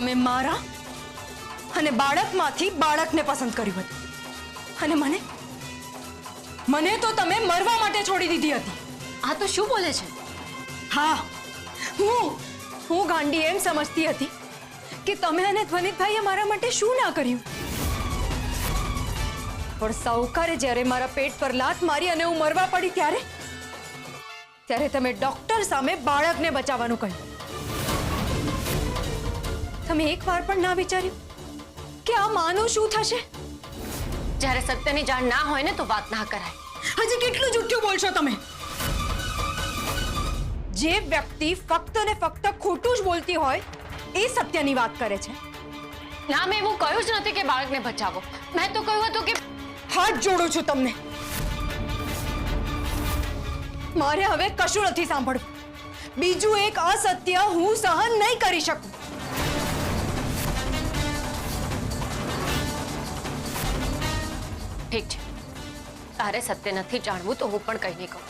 તમે મારા અને બાળકમાંથી બાળકને પસંદ કર્યું હતું અને મને તો તમે મરવા માટે છોડી દીધી હતી. આ તો શું બોલે છે? હા, હું ગાંડી એમ સમજતી હતી કે તમે અને ધ્વનિતભાઈએ મારા માટે શું ના કર્યું, પણ સાવકારે જ્યારે મારા પેટ પર લાત મારી અને હું મરવા પડી ત્યારે તમે ડોક્ટર સામે બાળકને બચાવવાનું કહ્યું. તમે એકવાર પણ ના વિચાર્યું કે આ માનું શું થશે? જ્યારે સત્યની જાણ ના હોય ને તો વાત ના કરાય. હજી કેટલું જુઠ્ઠું બોલશો તમે? જે વ્યક્તિ ફક્ત ને ફક્ત ખોટું જ બોલતી હોય એ સત્યની વાત કરે છે. ના, મેં એવું કહ્યું જ નથી કે બાળકને બચાવો. મેં તો કહ્યું હતું કે હાથ જોડું છું તમને. મારે હવે કશું નથી સાંભળવું. બીજું એક અસત્ય હું સહન નહીં કરી શકું. ઠીક છે, તારે સત્ય નથી જાણવું તો હું પણ કંઈ નહીં કહું,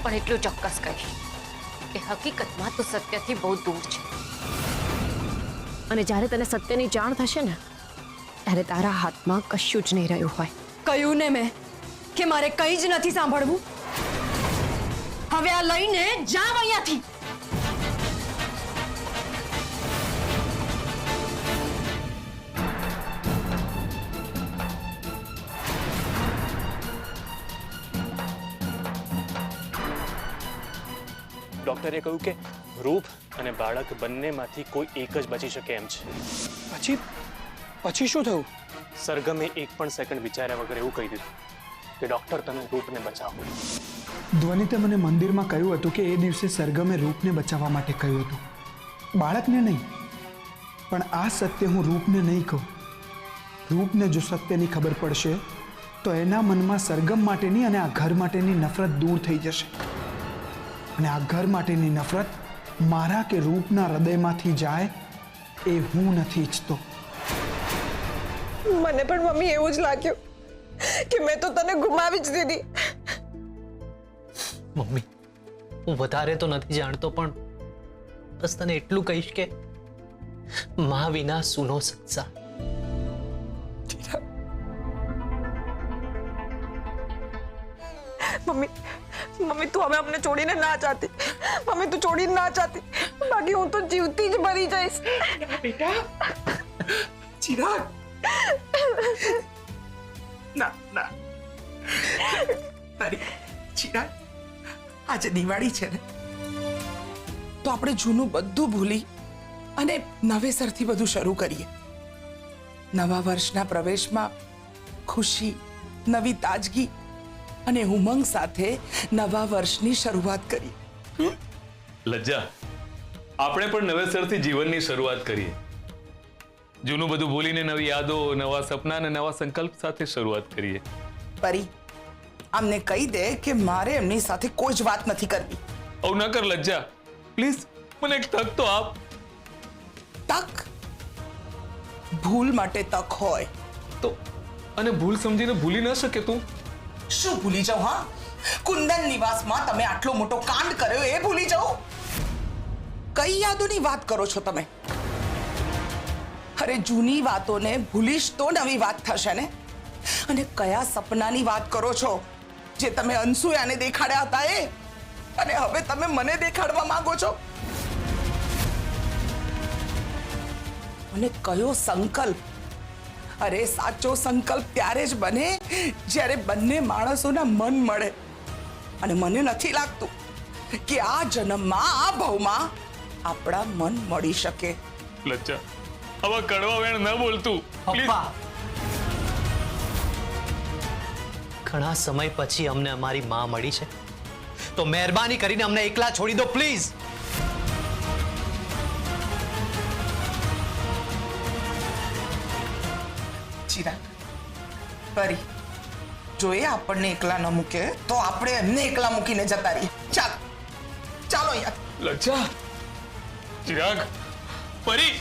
પણ એટલું ચોક્કસ કહીશ કે હકીકતમાં તું સત્યથી બહુ દૂર છે અને જ્યારે તને સત્યની જાણ થશે ને ત્યારે તારા હાથમાં કશું જ નહીં રહ્યું હોય. કહ્યું ને મેં કે મારે કંઈ જ નથી સાંભળવું. હવે આ લઈને જાવ અહીંયાથી. ડોક્ટરે કહ્યું કે રૂપ અને બાળક બંનેમાંથી કોઈ એક જ બચી શકે એમ છે. પછી શું થયું? સરગમે એક પણ સેકન્ડ વિચાર્યા વગર એવું કહી દીધું કે ડોક્ટર તમે રૂપને બચાવો. ધ્વનિતે મને મંદિરમાં કહ્યું હતું કે એ દિવસે સરગમે રૂપને બચાવવા માટે કહ્યું હતું, બાળકને નહીં. પણ આ સત્ય હું રૂપને નહીં કહું. રૂપને જો સત્યની ખબર પડશે તો એના મનમાં સરગમ માટેની અને આ ઘર માટેની નફરત દૂર થઈ જશે અને આ ઘર માટેની નફરત મારા કે રૂપના હૃદયમાંથી જાય એ હું નથી ઈચ્છતો. મને પણ મમ્મી એવું જ લાગ્યું કે મેં તો તને ગુમાવી જ દીધી. મમ્મી, હું વધારે તો નથી જાણતો પણ બસ તને એટલું કહીશ કે માં વિના સૂનો સંસાર. મમ્મી તું હવે અમને છોડીને ના ચાહતી. મમ્મી તું છોડીને ના ચાહતી, બાકી હું તો જીવતી જ મરી જઈશ. બેટા ચિરાગ, ના ના તારી ચિરાગ, આજે દિવાળી છે ને તો આપણે જૂનું બધું ભૂલી અને નવેસરથી બધું શરૂ કરીએ. નવા વર્ષના પ્રવેશમાં ખુશી, નવી તાજગી અને ઉમંગ સાથે નવા વર્ષની શરૂઆત કરી. લજ્જા, આપણે પણ નવેસરથી જીવનની શરૂઆત કરીએ. જૂનું બધું ભૂલીને નવી યાદો, નવા સપના અને નવા સંકલ્પ સાથે શરૂઆત કરીએ. પરી, આમને કહી દે કે મારે એમની સાથે કોઈ જ વાત નથી કરવી. આવું ન કર લજ્જા, પ્લીઝ મને એક તક તો આપ. તક? ભૂલ માટે તક હોય તો અને ભૂલ સમજીને ભૂલી ન શકે તું? શું ભૂલી જાઉં? હા, કુંદન નિવાસમાં તમે આટલો મોટો કાંડ કર્યો એ ભૂલી જાઉં? કઈ યાદોની વાત કરો છો તમે? અરે જૂની વાતોને ભૂલીશ તો નવી વાત થશે ને. અને કયા સપનાની વાત કરો છો જે તમે અનસુયાને દેખાડ્યા હતા એ, અને હવે તમે મને દેખાડવા માંગો છો? અને કયો સંકલ્પ? અરે સાચો સંકલ્પ ત્યારે જ બને જ્યારે બંને માણસોના મન મળે, અને મને નથી લાગતું કે આ જન્મમાં, આ ભાવમાં આપણા મન મળી શકે. લજ્જા, હવે કડવા વેણ ન બોલતું પ્લીઝ. પપ્પા, ઘણા સમય પછી અમને અમારી માં મળી છે તો મહેરબાની કરીને અમને એકલા છોડી દો પ્લીઝ. ચિરાગ, પરી, જો એ આપણને એકલા ન મૂકે તો આપણે એમને એકલા મૂકીને જતા રહીએ. ચાલો ચાલો યાર. લજ્જા, ચિરાગ, પરી.